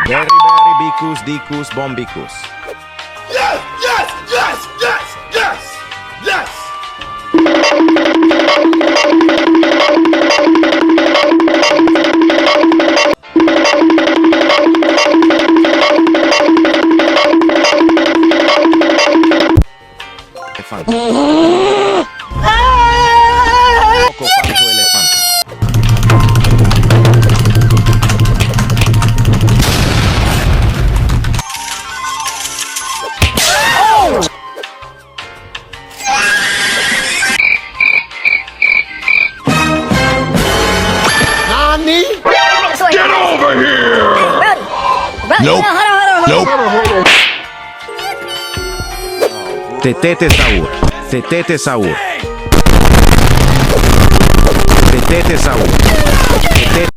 Very, very bicus, dicus, bombicus. Yes! Yes! Yes! Yes! Yes! Yes! Elefante. Poco falso elefante. Get over here! Nope. Nope. Tetete saur. Tetete saur. Tetete saur. Tetete